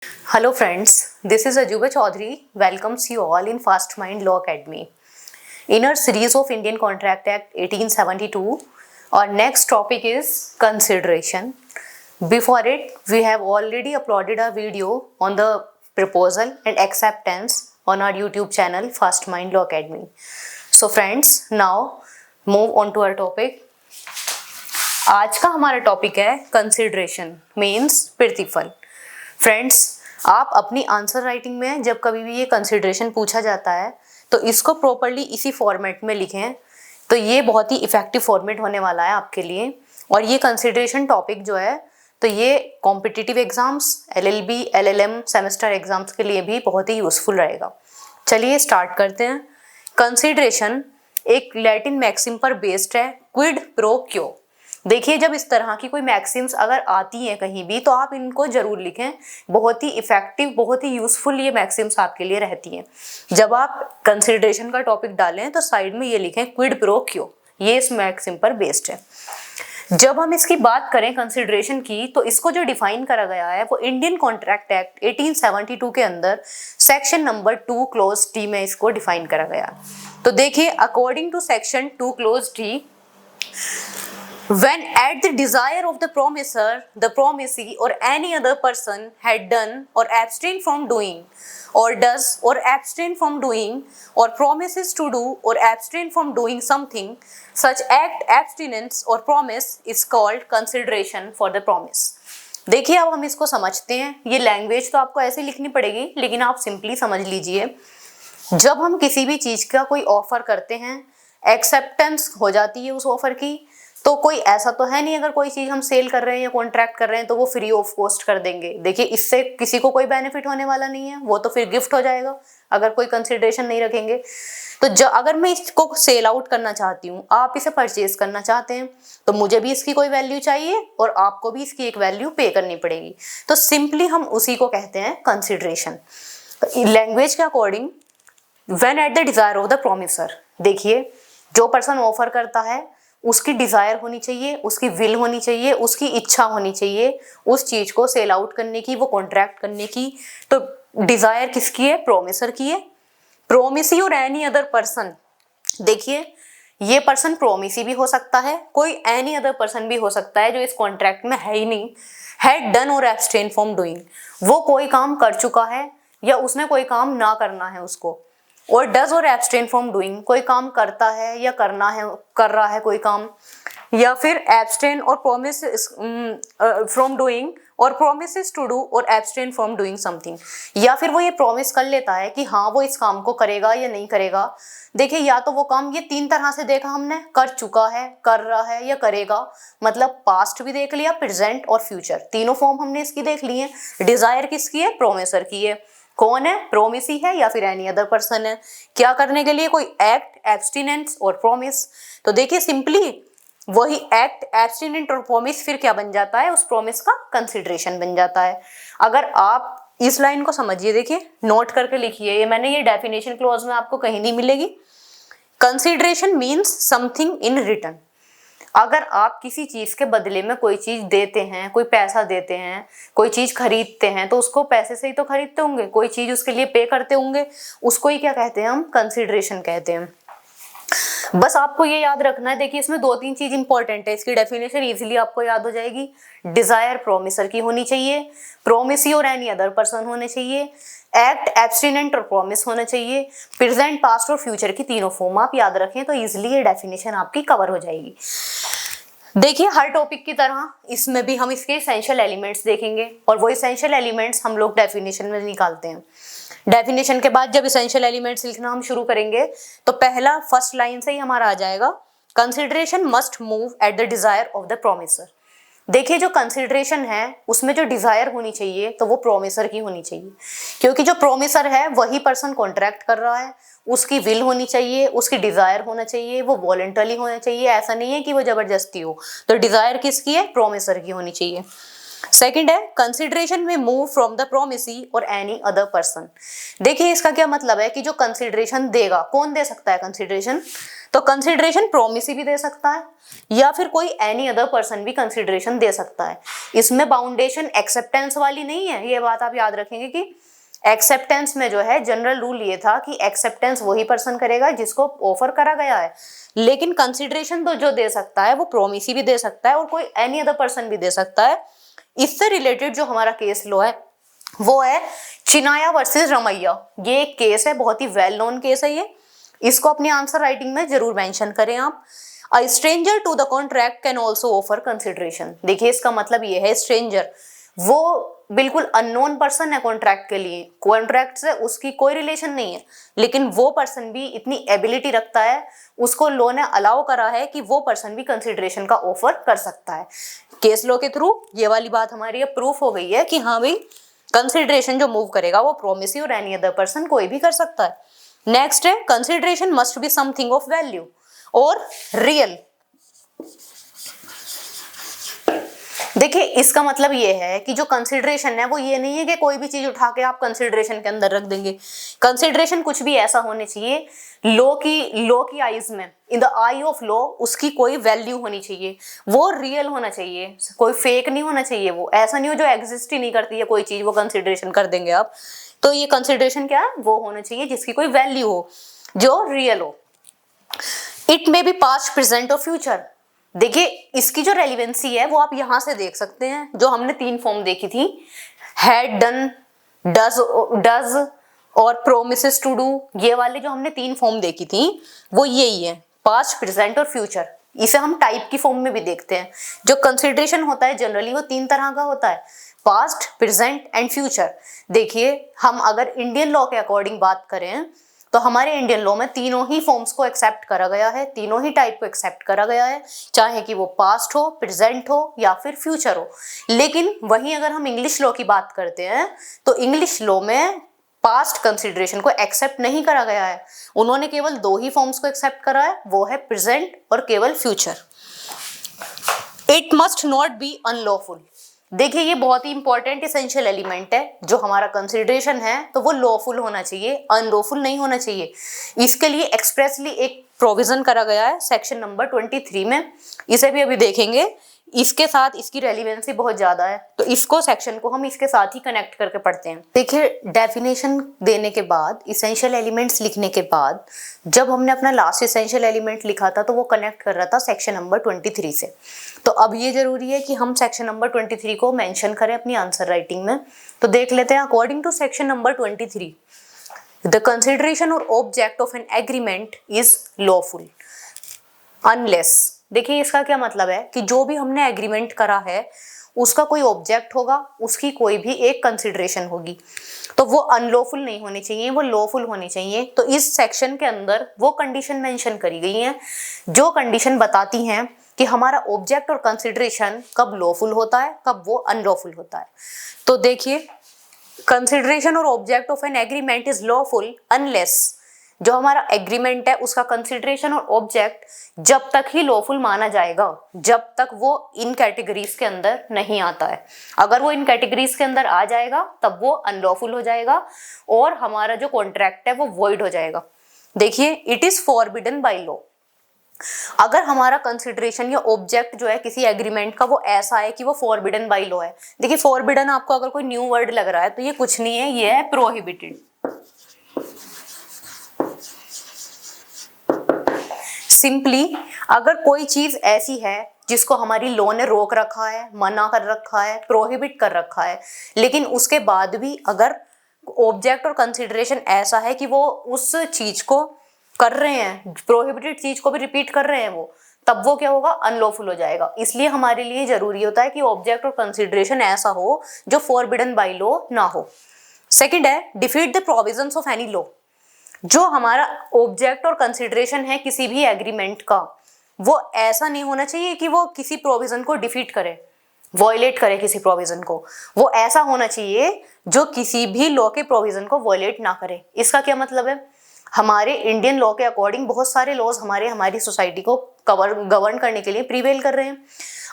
Hello friends, this is Ajuba Chaudhary welcomes you all in Fast Mind Law Academy. In our series of Indian Contract Act 1872, our next topic is consideration. Before it, we have already uploaded a video on the proposal and acceptance on our YouTube channel Fast Mind Law Academy. So friends, now move on to our topic. आज का हमारा topic है consideration means प्रतिफल. Friends, आप अपनी answer writing में जब कभी भी ये कंसिडरेशन पूछा जाता है तो इसको प्रॉपर्ली इसी फॉर्मेट में लिखें. तो ये बहुत ही इफेक्टिव फॉर्मेट होने वाला है आपके लिए. और ये कंसिडरेशन टॉपिक जो है तो ये competitive exams, LLB, LLM semester exams के लिए भी बहुत ही यूजफुल रहेगा. चलिए स्टार्ट करते हैं. कंसिडरेशन एक लैटिन मैक्सिम पर बेस्ड है, क्विड प्रो क्यो. देखिए, जब इस तरह की कोई मैक्सिम्स अगर आती हैं कहीं भी तो आप इनको जरूर लिखें. बहुत ही इफेक्टिव, बहुत ही यूजफुल ये मैक्सिम्स आपके लिए रहती हैं. जब आप कंसिडरेशन का टॉपिक डालें तो साइड में ये लिखें क्विड प्रो क्यो. ये इस मैक्सिम पर बेस्ड है. जब हम इसकी बात करें कंसिडरेशन की तो इसको जो डिफाइन करा गया है वो इंडियन कॉन्ट्रैक्ट एक्ट 1872 के अंदर सेक्शन नंबर 2 क्लोज डी में इसको डिफाइन करा गया. तो देखिए, according to section 2 clause D, when at the desire of the promisor, the promisee or any other person had done or abstained from doing or does or abstain from doing or promises to do or abstain from doing something, such act, abstinence or promise is called consideration for the promise. देखिए, अब हम इसको समझते हैं. ये language तो आपको ऐसे लिखनी पड़ेगी लेकिन आप सिंपली समझ लीजिए. जब हम किसी भी चीज का कोई ऑफर करते हैं, एक्सेप्टेंस हो जाती है उस ऑफर की, तो कोई ऐसा तो है नहीं अगर कोई चीज हम सेल कर रहे हैं या कॉन्ट्रैक्ट कर रहे हैं तो वो फ्री ऑफ कॉस्ट कर देंगे. देखिए, इससे किसी को कोई बेनिफिट होने वाला नहीं है, वो तो फिर गिफ्ट हो जाएगा अगर कोई कंसिडरेशन नहीं रखेंगे. तो अगर मैं इसको सेल आउट करना चाहती हूँ, आप इसे परचेज करना चाहते हैं, तो मुझे भी इसकी कोई वैल्यू चाहिए और आपको भी इसकी एक वैल्यू पे करनी पड़ेगी. तो सिंपली हम उसी को कहते हैं कंसिडरेशन. लैंग्वेज के according, when at the desire of the promisor, देखिए जो पर्सन ऑफर करता है उसकी डिजायर होनी चाहिए, उसकी विल होनी चाहिए, उसकी इच्छा होनी चाहिए उस चीज को सेल आउट करने की, वो कॉन्ट्रैक्ट करने की. तो डिजायर किसकी है? प्रोमिसर की है. प्रोमिसी और एनी अदर पर्सन, देखिए ये पर्सन प्रोमिसी भी हो सकता है, कोई एनी अदर पर्सन भी हो सकता है जो इस कॉन्ट्रैक्ट में है ही नहीं. हैड डन और एब्सटेन फ्रॉम डूइंग, वो कोई काम कर चुका है या उसने कोई काम ना करना है उसको. और डज और एब्सटेन फ्रॉम डूइंग, कोई काम करता है या करना है, कर रहा है कोई काम. या फिर एब्सटेन और प्रोमिस फ्रॉम डूइंग और प्रोमिसेस टू डू और एब्सटेन फ्रॉम डूइंग समथिंग. या फिर वो ये प्रॉमिस कर लेता है कि हाँ वो इस काम को करेगा या नहीं करेगा. देखिए, या तो वो काम, ये 3 तरह से देखा हमने, कर चुका है, कर रहा है या करेगा. मतलब पास्ट भी देख लिया, प्रेजेंट और फ्यूचर, तीनों फॉर्म हमने इसकी देख ली है. डिजायर किसकी है? प्रोमिसर की है. कौन है? प्रोमिसी है या फिर एनी अदर पर्सन है. क्या करने के लिए? कोई एक्ट, एब्स्टिनेंस और प्रोमिस. तो देखिए, सिंपली वही एक्ट, एब्स्टिनेंट और प्रोमिस फिर क्या बन जाता है? उस प्रोमिस का कंसिडरेशन बन जाता है. अगर आप इस लाइन को समझिए, देखिए नोट करके लिखिए, ये मैंने ये डेफिनेशन क्लॉज में आपको कहीं नहीं मिलेगी. Consideration means something in return. अगर आप किसी चीज के बदले में कोई चीज देते हैं, कोई पैसा देते हैं, कोई चीज खरीदते हैं, तो उसको पैसे से ही तो खरीदते होंगे, कोई चीज उसके लिए पे करते होंगे, उसको ही क्या कहते हैं? हम कंसिडरेशन कहते हैं. बस आपको ये याद रखना है. देखिए, इसमें 2-3 चीज इंपॉर्टेंट है, इसकी डेफिनेशन इजीली आपको याद हो जाएगी. डिजायर प्रोमिसर की होनी चाहिए, प्रोमिसी और एनी अदर पर्सन होने चाहिए, एक्ट, एब्स्टिनेंट और प्रॉमिस होना चाहिए, प्रेजेंट, पास्ट और फ्यूचर की तीनों फॉर्म आप याद रखें तो इजीली ये डेफिनेशन आपकी कवर हो जाएगी. देखिए, हर टॉपिक की तरह इसमें भी हम इसके इसेंशियल एलिमेंट्स देखेंगे और वो इसेंशियल एलिमेंट्स हम लोग डेफिनेशन में निकालते हैं. डेफिनेशन के बाद जब इसेंशियल एलिमेंट्स लिखना हम शुरू करेंगे तो पहला फर्स्ट लाइन से ही हमारा आ जाएगा, consideration must move at the desire of the promisor. देखिए, जो कंसिडरेशन है उसमें जो डिजायर होनी चाहिए तो वो प्रोमिसर की होनी चाहिए, क्योंकि जो प्रोमिसर है वही पर्सन कॉन्ट्रैक्ट कर रहा है. उसकी विल होनी चाहिए, उसकी डिजायर होना चाहिए, वो वॉलंटरी होना चाहिए, ऐसा नहीं है कि वो जबरदस्ती हो. तो डिजायर किसकी है? प्रोमिसर की होनी चाहिए. सेकंड है, कंसिडरेशन में मूव फ्रॉम द प्रोमिसी और एनी अदर पर्सन. देखिए, इसका क्या मतलब है कि जो कंसिडरेशन देगा, कौन दे सकता है कंसिडरेशन? तो कंसिडरेशन प्रोमिसी भी दे सकता है या फिर कोई एनी अदर पर्सन भी कंसिडरेशन दे सकता है। इसमें बाउंडेशन एक्सेप्टेंस वाली नहीं है, ये बात आप याद रखेंगे कि एक्सेप्टेंस में जो है जनरल रूल ये था कि एक्सेप्टेंस वही पर्सन करेगा जिसको ऑफर करा गया है, लेकिन कंसिडरेशन तो जो दे सकता है वो प्रोमिसी भी दे सकता है और कोई एनी अदर पर्सन भी दे सकता है। इससे रिलेटेड जो हमारा केस लॉ है वो है चिनाया वर्सेस रमैया। ये एक केस है, बहुत ही वेल नोन केस है ये, इसको अपनी आंसर राइटिंग में जरूर मेंशन करें आप। A stranger to the contract can also offer consideration. देखिए इसका मतलब ये है स्ट्रेंजर वो बिल्कुल अननोन पर्सन है कॉन्ट्रैक्ट के लिए, कॉन्ट्रैक्ट से उसकी कोई रिलेशन नहीं है, लेकिन वो पर्सन भी इतनी एबिलिटी रखता है, उसको लॉ ने अलाउ करा है कि वो पर्सन भी कंसिडरेशन का ऑफर कर सकता है। केस लॉ के थ्रू ये वाली बात हमारी अब प्रूफ हो गई है कि हाँ भाई कंसिडरेशन जो मूव करेगा वो प्रोमिसी और एनी अदर पर्सन कोई भी कर सकता है। नेक्स्ट है consideration must be something of value और रियल। देखिए इसका मतलब ये है कि जो कंसिडरेशन है वो ये नहीं है कि कोई भी चीज उठा के आप कंसिडरेशन के अंदर रख देंगे। कंसिडरेशन कुछ भी ऐसा होने चाहिए लॉ की आईज में, in the I of law उसकी कोई वैल्यू होनी चाहिए, वो रियल होना चाहिए, कोई फेक नहीं होना चाहिए। वो ऐसा नहीं हो जो एग्जिस्ट ही नहीं करती है कोई चीज वो कंसिडरेशन कर देंगे आप। तो ये कंसिडरेशन क्या है, वो होना चाहिए जिसकी कोई वैल्यू हो, जो रियल हो। It may be past, present और फ्यूचर। देखिए इसकी जो रेलिवेंसी है वो आप यहां से देख सकते हैं, जो हमने 3 फॉर्म देखी थी, हैड, डन, डज और प्रोमिसेस टू डू, ये वाले जो हमने 3 फॉर्म देखी थी वो यही है, पास्ट, प्रेजेंट और फ्यूचर। इसे हम टाइप की फॉर्म में भी देखते हैं। जो कंसिडरेशन होता है जनरली वो 3 तरह का होता है, पास्ट, प्रेजेंट एंड फ्यूचर। देखिए हम अगर इंडियन लॉ के अकॉर्डिंग बात करें तो हमारे इंडियन लॉ में तीनों ही फॉर्म्स को एक्सेप्ट करा गया है, तीनों ही टाइप को एक्सेप्ट करा गया है, चाहे कि वो पास्ट हो, प्रेजेंट हो या फिर फ्यूचर हो। लेकिन वहीं अगर हम इंग्लिश लॉ की बात करते हैं तो इंग्लिश लॉ में पास्ट कंसिडरेशन को एक्सेप्ट नहीं करा गया है, उन्होंने केवल 2 ही फॉर्म्स को एक्सेप्ट करा है, वो है प्रेजेंट और केवल future. It must not be unlawful. देखिए ये बहुत ही इंपॉर्टेंट एसेंशियल एलिमेंट है, जो हमारा कंसिडरेशन है तो वो लॉफुल होना चाहिए, अनलॉफुल नहीं होना चाहिए। इसके लिए एक्सप्रेसली एक प्रोविजन करा गया है सेक्शन नंबर 23 में, इसे भी अभी देखेंगे। इसके साथ इसकी रेलिवेंसी बहुत ज्यादा है, तो इसको सेक्शन को हम इसके साथ ही कनेक्ट करके पढ़ते हैं। देखिए डेफिनेशन देने के बाद, इसेंशियल एलिमेंट्स लिखने के बाद, जब हमने अपना लास्ट इसेंशियल एलिमेंट लिखा था तो वो कनेक्ट कर रहा था सेक्शन नंबर 23 से। तो अब ये जरूरी है कि हम सेक्शन नंबर 23 को मेंशन करें अपनी आंसर राइटिंग में। तो देख लेते हैं, according to section number 23 the consideration और object of an agreement is lawful unless. देखिए इसका क्या मतलब है कि जो भी हमने एग्रीमेंट करा है उसका कोई ऑब्जेक्ट होगा, उसकी कोई भी एक कंसिडरेशन होगी, तो वो अनलॉफुल नहीं होनी चाहिए, वो लॉफुल होनी चाहिए। तो इस सेक्शन के अंदर वो कंडीशन मेंशन करी गई हैं जो कंडीशन बताती हैं कि हमारा ऑब्जेक्ट और कंसिडरेशन कब लॉफुल होता है, कब वो अनलॉफुल होता है। तो देखिए कंसिडरेशन और object of an agreement is lawful unless, जो हमारा एग्रीमेंट है उसका कंसिडरेशन और ऑब्जेक्ट जब तक ही लॉफुल माना जाएगा जब तक वो इन कैटेगरीज के अंदर नहीं आता है। अगर वो इन कैटेगरीज के अंदर आ जाएगा तब वो अनलॉफुल हो जाएगा और हमारा जो कॉन्ट्रैक्ट है वो वॉइड हो जाएगा। देखिए it is forbidden by law. अगर हमारा कंसिडरेशन या ऑब्जेक्ट जो है किसी एग्रीमेंट का वो ऐसा है कि वो फॉरबिडन बाय लॉ है। देखिए फॉरबिडन आपको अगर कोई न्यू वर्ड लग रहा है तो ये कुछ नहीं है, ये है प्रोहिबिटेड। सिंपली अगर कोई चीज ऐसी है जिसको हमारी लॉ ने रोक रखा है, मना कर रखा है, प्रोहिबिट कर रखा है, लेकिन उसके बाद भी अगर ऑब्जेक्ट और कंसिडरेशन ऐसा है कि वो उस चीज को कर रहे हैं, प्रोहिबिटेड चीज को भी रिपीट कर रहे हैं वो, तब वो क्या होगा, अनलॉफुल हो जाएगा। इसलिए हमारे लिए जरूरी होता है कि ऑब्जेक्ट और कंसिडरेशन ऐसा हो जो फॉरबिडन बाय लॉ ना हो। सेकंड है defeat the provisions of any law. जो हमारा ऑब्जेक्ट और कंसिडरेशन है किसी भी एग्रीमेंट का, वो ऐसा नहीं होना चाहिए कि वो किसी प्रोविजन को डिफीट करे, वॉयलेट करे किसी प्रोविजन को। वो ऐसा होना चाहिए जो किसी भी लॉ के प्रोविजन को वॉयलेट ना करे। इसका क्या मतलब है, हमारे इंडियन लॉ के अकॉर्डिंग बहुत सारे लॉज हमारी सोसाइटी को गवर्न करने के लिए प्रीवेल कर रहे हैं।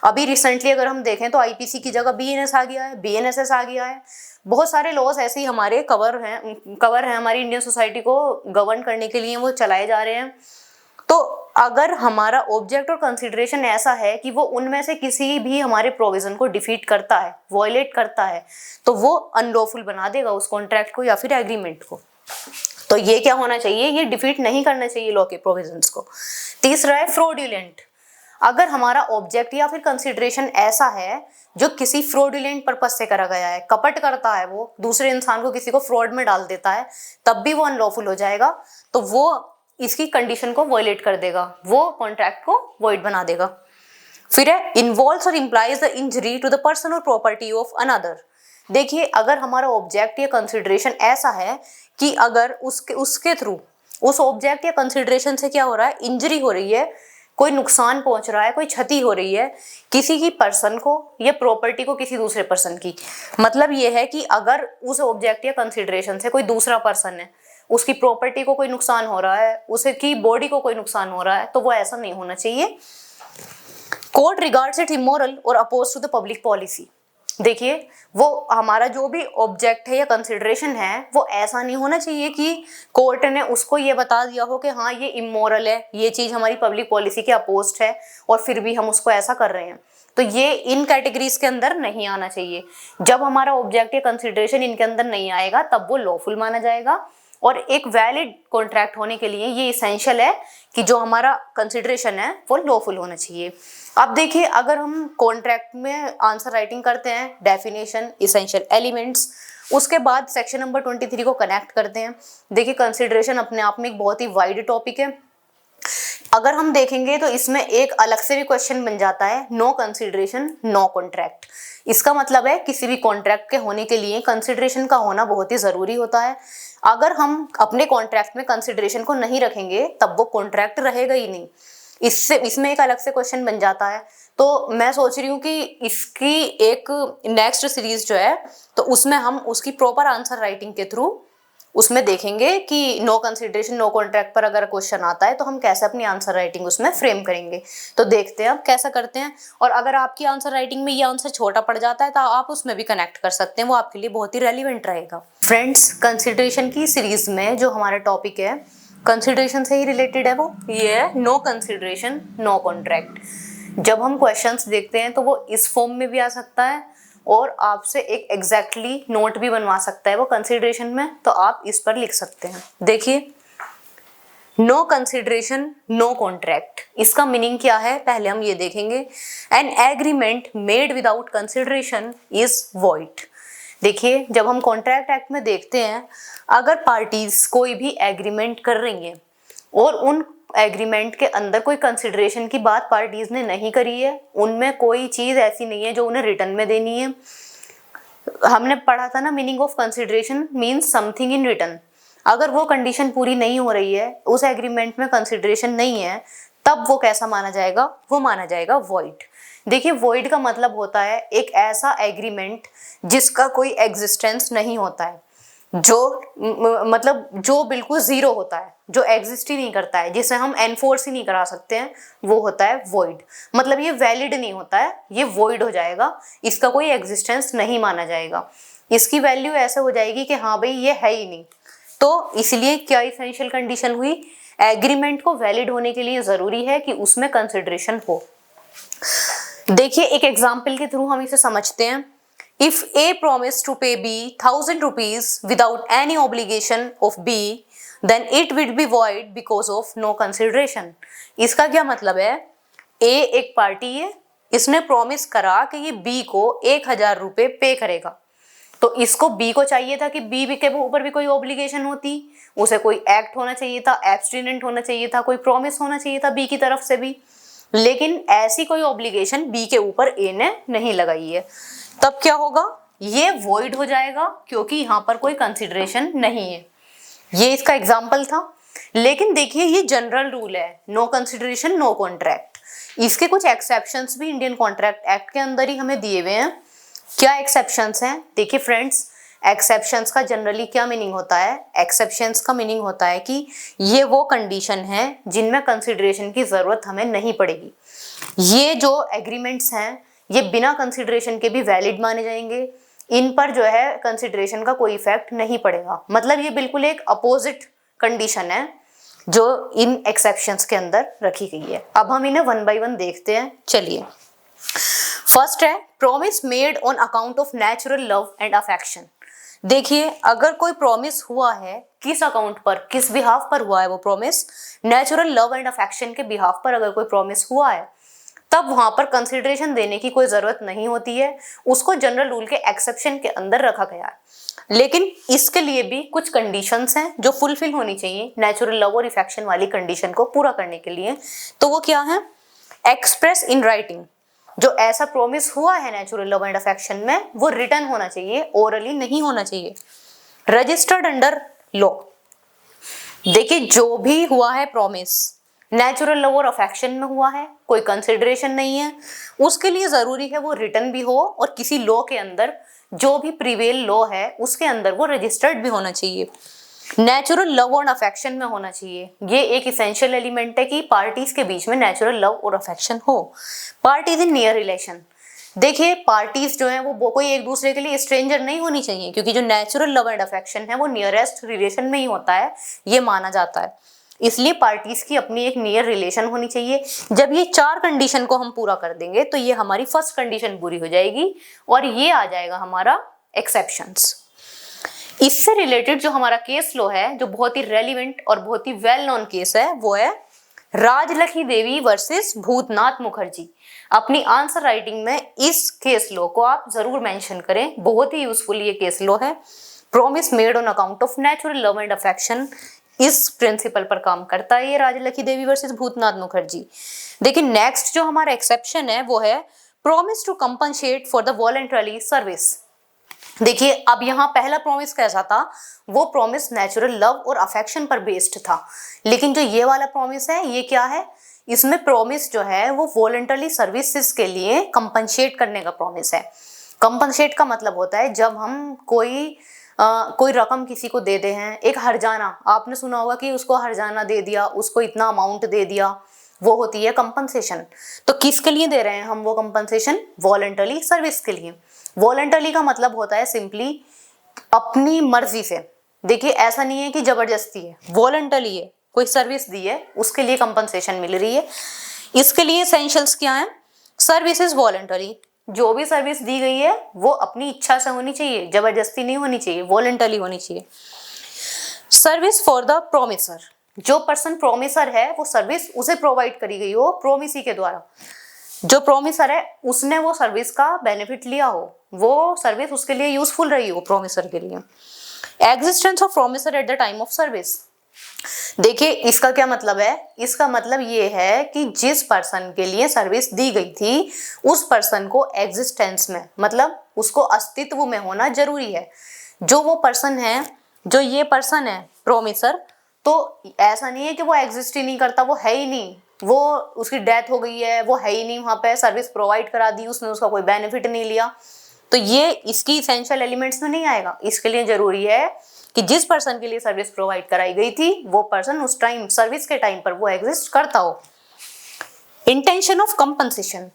अभी रिसेंटली अगर हम देखें तो आईपीसी की जगह बीएनएस आ गया है, बीएनएसएस आ गया है। बहुत सारे लॉज ऐसे ही हमारे कवर हैं हमारी इंडियन सोसाइटी को गवर्न करने के लिए वो चलाए जा रहे हैं। तो अगर हमारा ऑब्जेक्ट और कंसिडरेशन ऐसा है कि वो उनमें से किसी भी हमारे प्रोविजन को डिफीट करता है, वॉयलेट करता है, तो वो अनलॉफुल बना देगा उस कॉन्ट्रैक्ट को या फिर एग्रीमेंट को। तो ये क्या होना चाहिए, ये डिफीट नहीं करना चाहिए लॉ के प्रोविजंस को। तीसरा है फ्रॉडुलेंट। अगर हमारा ऑब्जेक्ट या फिर कंसिडरेशन ऐसा है जो किसी फ्रॉडुलेंट पर्पज से करा गया है, कपट करता है, वो दूसरे इंसान को, किसी को फ्रॉड में डाल देता है, तब भी वो अनलॉफुल हो जाएगा। तो वो इसकी कंडीशन को वॉयलेट कर देगा, वो कॉन्ट्रैक्ट को वॉइड बना देगा। फिर है इन्वॉल्व्स और implies the injury to the person और प्रॉपर्टी ऑफ अनदर। देखिए, अगर हमारा ऑब्जेक्ट या कंसिडरेशन ऐसा है कि अगर उसके थ्रू उस ऑब्जेक्ट या कंसिडरेशन से क्या हो रहा है, इंजरी हो रही है, कोई नुकसान पहुंच रहा है, कोई क्षति हो रही है किसी की पर्सन को या प्रॉपर्टी को किसी दूसरे पर्सन की। मतलब ये है कि अगर उस ऑब्जेक्ट या कंसिडरेशन से कोई दूसरा पर्सन है, उसकी प्रॉपर्टी को कोई नुकसान हो रहा है, उसकी बॉडी को कोई नुकसान हो रहा है, तो वो ऐसा नहीं होना चाहिए। कोर्ट रिगार्ड्स इट इमोरल और opposed to the public policy. देखिए, वो हमारा जो भी ऑब्जेक्ट है या कंसिडरेशन है, वो ऐसा नहीं होना चाहिए कि कोर्ट ने उसको ये बता दिया हो कि हाँ ये इमोरल है, ये चीज हमारी पब्लिक पॉलिसी के अपोज्ड है, और फिर भी हम उसको ऐसा कर रहे हैं। तो ये इन कैटेगरीज के अंदर नहीं आना चाहिए। जब हमारा ऑब्जेक्ट या कंसिडरेशन इनके अंदर नहीं आएगा, तब वो लॉफुल माना जाएगा। और एक वैलिड कॉन्ट्रैक्ट होने के लिए ये इसेंशियल है कि जो हमारा कंसिडरेशन है वो लॉफुल होना चाहिए। अब देखिए, अगर हम कॉन्ट्रैक्ट में आंसर राइटिंग करते हैं, डेफिनेशन, इसेंशियल एलिमेंट्स, उसके बाद सेक्शन नंबर 23 को कनेक्ट करते हैं। देखिए, कंसिडरेशन अपने आप में एक बहुत ही वाइड टॉपिक है। अगर हम देखेंगे तो इसमें एक अलग से भी क्वेश्चन बन जाता है, नो कंसिडरेशन नो कॉन्ट्रैक्ट। इसका मतलब है किसी भी कॉन्ट्रैक्ट के होने के लिए कंसिडरेशन का होना बहुत ही जरूरी होता है। अगर हम अपने कॉन्ट्रैक्ट में कंसिडरेशन को नहीं रखेंगे, तब वो कॉन्ट्रैक्ट रहेगा ही नहीं। इसमें एक अलग से क्वेश्चन बन जाता है। तो मैं सोच रही हूँ कि इसकी एक नेक्स्ट सीरीज जो है, तो उसमें हम उसकी प्रॉपर आंसर राइटिंग के थ्रू उसमें देखेंगे कि नो कंसिडरेशन नो कॉन्ट्रैक्ट पर अगर क्वेश्चन आता है तो हम कैसे अपनी आंसर राइटिंग उसमें फ्रेम करेंगे। तो देखते हैं अब कैसा करते हैं। और अगर आपकी आंसर राइटिंग में ये आंसर छोटा पड़ जाता है तो आप उसमें भी कनेक्ट कर सकते हैं, वो आपके लिए बहुत ही रेलिवेंट रहेगा। फ्रेंड्स, कंसिडरेशन की सीरीज में जो हमारा टॉपिक है कंसिडरेशन से ही रिलेटेड है, वो ये है नो कंसिडरेशन नो कॉन्ट्रैक्ट। जब हम क्वेश्चंस देखते हैं तो वो इस फॉर्म में भी आ सकता है और आपसे एक एग्जैक्टली नोट भी बनवा सकता है वो कंसिडरेशन में, तो आप इस पर लिख सकते हैं। देखिए, नो कंसिडरेशन नो कॉन्ट्रैक्ट, इसका मीनिंग क्या है पहले हम ये देखेंगे। An agreement made without consideration is void. देखिए, जब हम कॉन्ट्रैक्ट एक्ट में देखते हैं, अगर पार्टीज कोई भी एग्रीमेंट कर रही हैं और उन एग्रीमेंट के अंदर कोई कंसिडरेशन की बात पार्टीज ने नहीं करी है, उनमें कोई चीज ऐसी नहीं है जो उन्हें रिटर्न में देनी है। हमने पढ़ा था ना, meaning of consideration means something in return. अगर वो कंडीशन पूरी नहीं हो रही है, उस एग्रीमेंट में कंसिडरेशन नहीं है, तब वो कैसा माना जाएगा, वो माना जाएगा वॉइड। देखिए, वॉइड का मतलब होता है एक ऐसा एग्रीमेंट जिसका कोई एग्जिस्टेंस नहीं होता है, जो बिल्कुल जीरो होता है, जो एग्जिस्ट ही नहीं करता है, जिसे हम एनफोर्स ही नहीं करा सकते हैं, वो होता है वॉइड। मतलब ये वैलिड नहीं होता है, ये वॉइड हो जाएगा, इसका कोई एग्जिस्टेंस नहीं माना जाएगा, इसकी वैल्यू ऐसे हो जाएगी कि हाँ भाई ये है ही नहीं। तो इसलिए क्या इसेंशियल कंडीशन हुई, एग्रीमेंट को वैलिड होने के लिए जरूरी है कि उसमें कंसिडरेशन हो। देखिए, एक एग्जाम्पल के थ्रू हम इसे समझते हैं। If A promised to pay B 1000 rupees without any obligation of B, then it will be void because of no consideration. इसका क्या मतलब है, A एक पार्टी है, इसने प्रॉमिस करा कि ये B को 1000 रुपये पे करेगा। तो इसको B को चाहिए था कि B के ऊपर भी कोई ऑब्लिगेशन होती, उसे कोई एक्ट होना चाहिए था, एब्स्टिनेंट होना चाहिए था, कोई प्रॉमिस होना चाहिए था B की तरफ से भी, लेकिन ऐसी कोई ऑब्लिगेशन B के ऊपर A ने नहीं लगाई है। तब क्या होगा, ये वॉइड हो जाएगा क्योंकि यहाँ पर कोई कंसिडरेशन नहीं है। ये इसका एग्जाम्पल था। लेकिन देखिए, ये जनरल रूल है, नो कंसिडरेशन नो कॉन्ट्रैक्ट। इसके कुछ एक्सेप्शंस भी इंडियन कॉन्ट्रैक्ट एक्ट के अंदर ही हमें दिए हुए हैं। क्या एक्सेप्शंस हैं? देखिए फ्रेंड्स, एक्सेप्शंस का जनरली क्या मीनिंग होता है, एक्सेप्शंस का मीनिंग होता है कि ये वो कंडीशन है जिनमें कंसिडरेशन की जरूरत हमें नहीं पड़ेगी। ये जो एग्रीमेंट्स हैं ये बिना कंसिडरेशन के भी वैलिड माने जाएंगे, इन पर जो है कंसिडरेशन का कोई इफेक्ट नहीं पड़ेगा। मतलब ये बिल्कुल एक अपोजिट कंडीशन है जो इन एक्सेप्शंस के अंदर रखी गई है। अब हम इन्हें वन बाय वन देखते हैं। चलिए, फर्स्ट है promise made on account of natural love and affection. देखिए, अगर कोई प्रॉमिस हुआ है, किस अकाउंट पर, किस बिहाफ पर हुआ है वो promise, natural love and affection के बिहाफ पर अगर कोई प्रॉमिस हुआ है, तब वहां पर कंसिडरेशन देने की कोई जरूरत नहीं होती है, उसको जनरल रूल के एक्सेप्शन के अंदर रखा गया है। लेकिन इसके लिए भी कुछ कंडीशंस हैं जो फुलफिल होनी चाहिए नेचुरल लव और अफेक्शन वाली कंडीशन को पूरा करने के लिए। तो वो क्या है? एक्सप्रेस इन राइटिंग, जो ऐसा प्रॉमिस हुआ है नेचुरल लव एंड अफेक्शन में, वो रिटन होना चाहिए, ओरली नहीं होना चाहिए। रजिस्टर्ड अंडर लॉ, देखिए जो भी हुआ है प्रॉमिस नेचुरल लव और अफेक्शन में हुआ है, कोई कंसिडरेशन नहीं है, उसके लिए जरूरी है वो रिटन भी हो और किसी लॉ के अंदर, जो भी प्रिवेल लॉ है उसके अंदर वो रजिस्टर्ड भी होना चाहिए, नेचुरल लव और अफेक्शन में होना चाहिए। ये एक इसेंशियल एलिमेंट है कि पार्टीज के बीच में नेचुरल लव और अफेक्शन हो। पार्टीज इन नियर रिलेशन, देखिए पार्टीज जो है वो कोई एक दूसरे के लिए स्ट्रेंजर नहीं होनी चाहिए, क्योंकि जो नेचुरल लव एंड अफेक्शन है वो नियरेस्ट रिलेशन में ही होता है, ये माना जाता है। इसलिए पार्टीज की अपनी एक नियर रिलेशन होनी चाहिए। जब ये चार कंडीशन को हम पूरा कर देंगे तो ये हमारी फर्स्ट कंडीशन पूरी हो जाएगी और ये आ जाएगा हमारा एक्सेप्शंस। इससे रिलेटेड जो हमारा केस लॉ है, जो बहुत ही रेलिवेंट और बहुत ही वेल नोन केस है, वो है राजलक्ष्मी देवी वर्सेस भूतनाथ मुखर्जी। अपनी आंसर राइटिंग में इस केस लॉ को आप जरूर मेंशन करें, बहुत ही यूजफुल ये केस लॉ है। Promise made on account of natural love and affection, इस प्रिंसिपल पर काम करता है ये राजलक्ष्मी देवी वर्सेस भूतनाथ मुखर्जी। देखिए नेक्स्ट जो हमारा एक्सेप्शन है वो है promise to compensate for the voluntary service. देखिए अब यहाँ पहला प्रॉमिस कैसा था, वो प्रॉमिस नेचुरल लव और अफेक्शन पर बेस्ड था, लेकिन जो ये वाला प्रॉमिस है ये क्या है, इसमें प्रॉमिस जो है वो वॉलंटरी सर्विसेज के लिए कंपनसेट करने का प्रॉमिस है। कंपनसेट का मतलब होता है जब हम कोई रकम किसी को दे दे हैं, एक हर्जाना, आपने सुना होगा कि उसको हर्जाना दे दिया, उसको इतना अमाउंट दे दिया, वो होती है कंपनसेशन। तो किसके लिए दे रहे हैं हम वो कंपनसेशन? वॉलंटरी सर्विस के लिए। वॉलंटरी का मतलब होता है सिंपली अपनी मर्जी से। देखिए ऐसा नहीं है कि जबरदस्ती है, वॉलंटरी है, कोई सर्विस दी है उसके लिए कंपनसेशन मिल रही है। इसके लिए एसेंशियल्स क्या है? सर्विस इज वॉलंटरी, जो भी सर्विस दी गई है वो अपनी इच्छा से होनी चाहिए, जबरदस्ती नहीं होनी चाहिए, वॉलंटरी होनी चाहिए। सर्विस फॉर द प्रोमिसर, जो पर्सन प्रोमिसर है वो सर्विस उसे प्रोवाइड करी गई हो प्रोमिसी के द्वारा, जो प्रोमिसर है उसने वो सर्विस का बेनिफिट लिया हो, वो सर्विस उसके लिए यूजफुल रही हो प्रोमिसर के लिए। Existence of promisor at the time of service, देखिए इसका क्या मतलब है? इसका मतलब ये है कि जिस पर्सन के लिए सर्विस दी गई थी उस पर्सन को एग्जिस्टेंस में, मतलब उसको अस्तित्व में होना जरूरी है। जो वो पर्सन है, जो ये पर्सन है प्रोमिसर, तो ऐसा नहीं है कि वो एग्जिस्ट ही नहीं करता, वो है ही नहीं, वो उसकी डेथ हो गई है, वो है ही नहीं वहां पे, सर्विस प्रोवाइड करा दी उसने, उसका कोई बेनिफिट नहीं लिया, तो ये इसकी इसेंशियल एलिमेंट्स में नहीं आएगा। इसके लिए जरूरी है कि जिस पर्सन के लिए सर्विस प्रोवाइड कराई गई थी वो पर्सन उस टाइम, सर्विस के टाइम पर वो एग्जिस्ट करता हो। इंटेंशन ऑफ कंपनसेशन,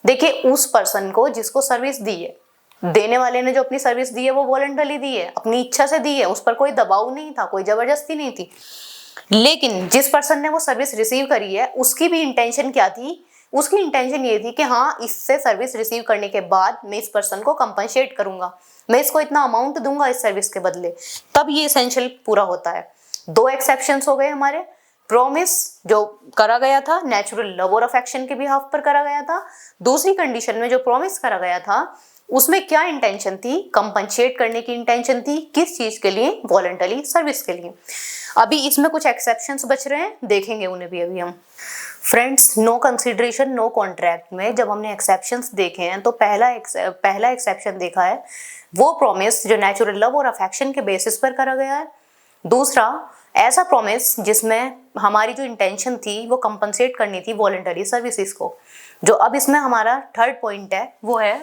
देखिए उस पर्सन को जिसको सर्विस दी है, देने वाले ने जो अपनी सर्विस दी है वो वॉलंटरी दी है, अपनी इच्छा से दी है, उस पर कोई दबाव नहीं था, कोई जबरदस्ती नहीं थी। लेकिन जिस पर्सन ने वो सर्विस रिसीव करी है उसकी भी इंटेंशन क्या थी? उसकी इंटेंशन ये थी कि हाँ, इससे सर्विस रिसीव करने के बाद मैं इस पर्सन को कंपनसेट करूंगा, मैं इसको इतना अमाउंट दूंगा इस सर्विस के बदले, तब ये एसेंशियल पूरा होता है। दो एक्सेप्शंस हो गए हमारे। प्रॉमिस जो करा गया था नेचुरल लव और अफेक्शन के बिहाफ पर करा गया था, दूसरी कंडीशन में जो प्रॉमिस करा गया था उसमें क्या इंटेंशन थी? कंपनसेट करने की इंटेंशन थी। किस चीज के लिए? वॉलंटरी सर्विस के लिए। अभी इसमें कुछ एक्सेप्शंस बच रहे हैं, देखेंगे उन्हें भी अभी हम। Friends, no consideration no contract में जब हमने एक्सेप्शंस देखे हैं तो पहला एक्सेप्शन देखा है वो प्रॉमिस जो नेचुरल लव और अफेक्शन के बेसिस पर करा गया है। दूसरा, ऐसा प्रॉमिस जिसमें हमारी जो इंटेंशन थी वो कंपनसेट करनी थी वॉलंटरी सर्विसेज को। जो अब इसमें हमारा थर्ड पॉइंट है वो है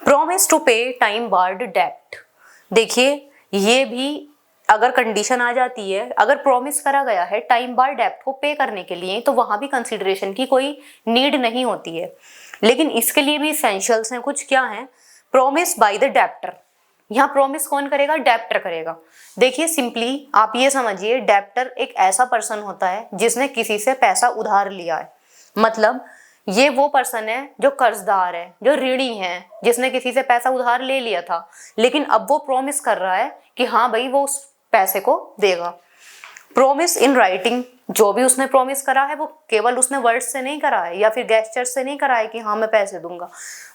प्रॉमिस टू पे टाइम बार्ड डेब्ट। देखिए ये भी अगर कंडीशन आ जाती है, अगर प्रॉमिस करा गया है टाइम बार डेब्ट को पे करने के लिए, तो वहां भी कंसिडरेशन की कोई नीड नहीं होती है। लेकिन इसके लिए भी एसेंशियल्स हैं कुछ। क्या है? प्रॉमिस बाय द डेब्टर, यहाँ प्रॉमिस कौन करेगा? डेब्टर करेगा। देखिए सिंपली आप ये समझिए, डेब्टर एक ऐसा पर्सन होता है जिसने किसी से पैसा उधार लिया है। मतलब ये वो पर्सन है जो कर्जदार है, जो ऋणी है, जिसने किसी से पैसा उधार ले लिया था, लेकिन अब वो प्रॉमिस कर रहा है कि हाँ भाई वो उस पैसे को देगा। प्रॉमिस इन राइटिंग, जो भी उसने प्रॉमिस करा है वो केवल उसने वर्ड्स से नहीं करा है या फिर गेस्चर से नहीं करा है कि हाँ मैं पैसे दूंगा,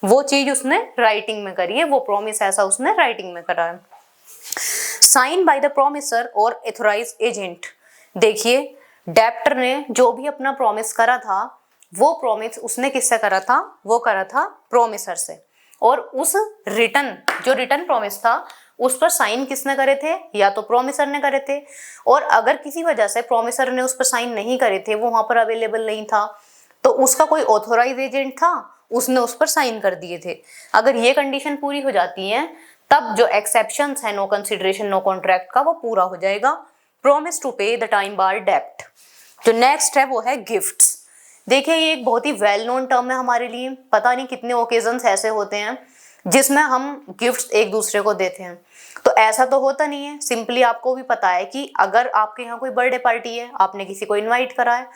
वो चीज उसने राइटिंग में करी है, वो प्रॉमिस ऐसा उसने राइटिंग में करा है। साइन बाय द प्रॉमिसर और एथोराइज एजेंट। देखिए डेब्टर ने जो भी अपना प्रॉमिस करा था वो प्रॉमिस उसने किससे करा था? वो करा था प्रॉमिसर से। और उस रिटर्न, जो रिटर्न प्रॉमिस था उस पर साइन किसने करे थे? या तो प्रॉमिसर ने करे थे। और अगर किसी वजह से प्रॉमिसर ने उस पर साइन नहीं करे थे, वो वहां पर अवेलेबल नहीं था, तो उसका कोई ऑथोराइज एजेंट था, उसने उस पर साइन कर दिए थे। अगर ये कंडीशन पूरी हो जाती है तब जो एक्सेप्शंस है नो कंसिडरेशन नो कॉन्ट्रैक्ट का वो पूरा हो जाएगा। प्रॉमिस टू पे द टाइम बार डेब्ट। जो नेक्स्ट है वो है गिफ्ट्स। देखिए ये एक बहुत ही वेल नोन टर्म है हमारे लिए। पता नहीं कितने ओकेजन्स ऐसे होते हैं जिसमें हम गिफ्ट्स एक दूसरे को देते हैं। तो ऐसा तो होता नहीं है, सिंपली आपको भी पता है कि अगर आपके यहाँ कोई बर्थडे पार्टी है, आपने किसी को इनवाइट करा है,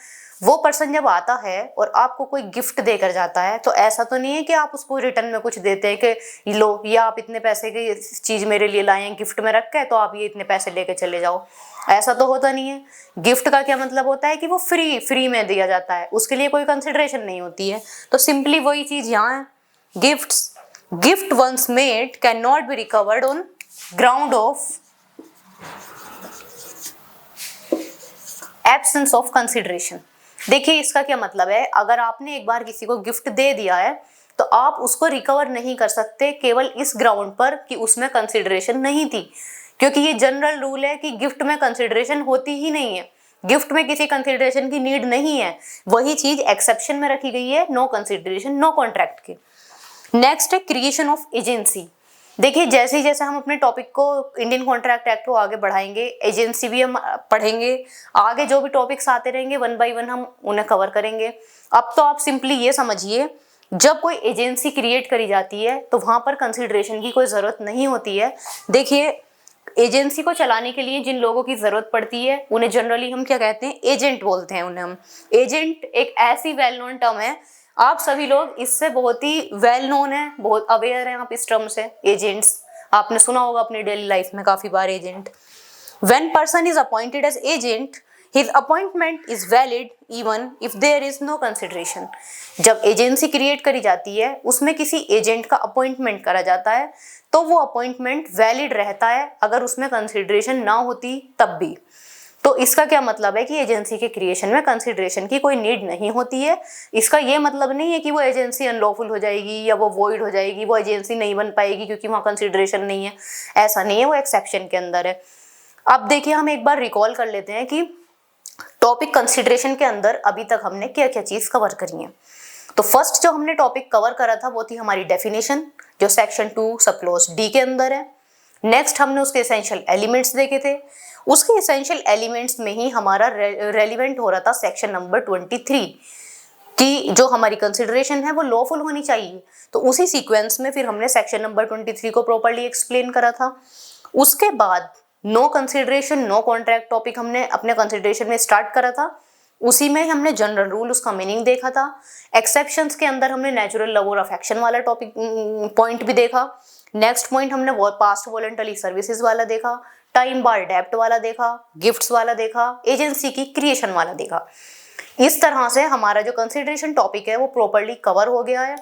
वो पर्सन जब आता है और आपको कोई गिफ्ट देकर जाता है, तो ऐसा तो नहीं है कि आप उसको रिटर्न में कुछ देते हैं कि लो या आप इतने पैसे की चीज़ मेरे लिए लाए हैं गिफ्ट में रख के, तो आप ये इतने पैसे लेके चले जाओ। ऐसा तो होता नहीं है। गिफ्ट का क्या मतलब होता है कि वो फ्री में दिया जाता है, उसके लिए कोई कंसिडरेशन नहीं होती है। तो सिंपली वही चीज़ यहाँ है। Gift once made can not be recovered on ground of absence of consideration. देखिए इसका क्या मतलब है, अगर आपने एक बार किसी को गिफ्ट दे दिया है तो आप उसको रिकवर नहीं कर सकते केवल इस ग्राउंड पर कि उसमें कंसिडरेशन नहीं थी, क्योंकि ये जनरल रूल है कि गिफ्ट में कंसिडरेशन होती ही नहीं है, गिफ्ट में किसी कंसिडरेशन की नीड नहीं है। वही चीज एक्सेप्शन में रखी गई है नो कंसिडरेशन नो कॉन्ट्रैक्ट के। नेक्स्ट है क्रिएशन ऑफ एजेंसी। देखिए जैसे जैसे हम अपने टॉपिक को इंडियन कॉन्ट्रैक्ट एक्ट को आगे बढ़ाएंगे, एजेंसी भी हम पढ़ेंगे, आगे जो भी टॉपिक्स आते रहेंगे वन बाय वन हम उन्हें कवर करेंगे। अब तो आप सिंपली ये समझिए, जब कोई एजेंसी क्रिएट करी जाती है तो वहां पर कंसिडरेशन की कोई ज़रूरत नहीं होती है। देखिए एजेंसी को चलाने के लिए जिन लोगों की ज़रूरत पड़ती है उन्हें जनरली हम क्या कहते हैं? एजेंट बोलते हैं उन्हें हम। एजेंट एक ऐसी वेल नोन टर्म है, आप सभी लोग इससे बहुत ही वेल नोन है, बहुत अवेयर हैं आप इस टर्म से। एजेंट्स आपने सुना होगा अपनी डेली लाइफ में काफ़ी बार agent. When person is appointed as agent his appointment is valid even if there is no consideration. जब एजेंसी क्रिएट करी जाती है उसमें किसी एजेंट का अपॉइंटमेंट करा जाता है तो वो अपॉइंटमेंट वैलिड रहता है अगर उसमें कंसिडरेशन ना होती तब भी। तो इसका क्या मतलब है कि एजेंसी के क्रिएशन में कंसिडरेशन की कोई नीड नहीं होती है। इसका ये मतलब नहीं है कि वो एजेंसी अनलॉफुल हो जाएगी या वो वॉइड हो जाएगी, वो एजेंसी नहीं बन पाएगी क्योंकि वहाँ कंसिडरेशन नहीं है, ऐसा नहीं है, वो एक्सेप्शन के अंदर है। अब देखिए हम एक बार रिकॉल कर लेते हैं कि टॉपिक कंसिडरेशन के अंदर अभी तक हमने क्या क्या चीज़ कवर करी है। तो फर्स्ट जो हमने टॉपिक कवर करा था वो थी हमारी डेफिनेशन, जो सेक्शन 2 सब क्लॉज डी के अंदर है। नेक्स्ट हमने उसके एसेंशियल एलिमेंट्स देखे थे, उसके एसेंशियल एलिमेंट्स में ही हमारा रेलिवेंट हो रहा था सेक्शन नंबर 23 कि जो हमारी कंसिडरेशन है वो लॉफुल होनी चाहिए। तो उसी सीक्वेंस में फिर हमने सेक्शन नंबर 23 को प्रॉपर्ली एक्सप्लेन करा था। उसके बाद no consideration no contract topic हमने अपने कंसिडरेशन में स्टार्ट करा था, उसी में हमने जनरल रूल उसका मीनिंग देखा था। एक्सेप्शंस के अंदर हमने नेचुरल लव और अफेक्शन वाला टॉपिक पॉइंट भी देखा। नेक्स्ट पॉइंट हमने पास्ट वॉलंटरी सर्विसेज वाला देखा, टाइम बार डेब्ट वाला देखा, गिफ्ट्स वाला देखा, एजेंसी की क्रिएशन वाला देखा। इस तरह से हमारा जो कंसिडरेशन टॉपिक है वो प्रॉपर्ली कवर हो गया है।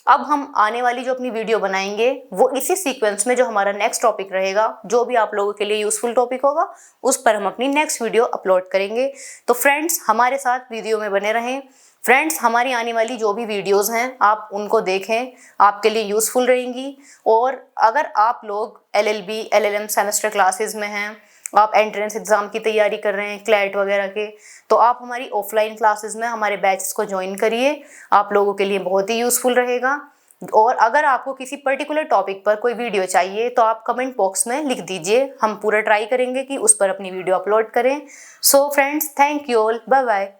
अब हम आने वाली जो अपनी वीडियो बनाएंगे वो इसी सीक्वेंस में जो हमारा नेक्स्ट टॉपिक रहेगा, जो भी आप लोगों के लिए यूजफुल टॉपिक होगा उस पर हम अपनी नेक्स्ट वीडियो अपलोड करेंगे। तो फ्रेंड्स हमारे साथ वीडियो में बने रहें। फ्रेंड्स हमारी आने वाली जो भी वीडियोस हैं आप उनको देखें, आपके लिए यूज़फुल रहेंगी। और अगर आप लोग LLB LLM सेमेस्टर क्लासेस में हैं, आप एंट्रेंस एग्ज़ाम की तैयारी कर रहे हैं क्लैट वगैरह के, तो आप हमारी ऑफलाइन क्लासेस में हमारे बैचेस को ज्वाइन करिए, आप लोगों के लिए बहुत ही यूज़फुल रहेगा। और अगर आपको किसी पर्टिकुलर टॉपिक पर कोई वीडियो चाहिए तो आप कमेंट बॉक्स में लिख दीजिए, हम पूरा ट्राई करेंगे कि उस पर अपनी वीडियो अपलोड करें। So friends thank you all, bye bye.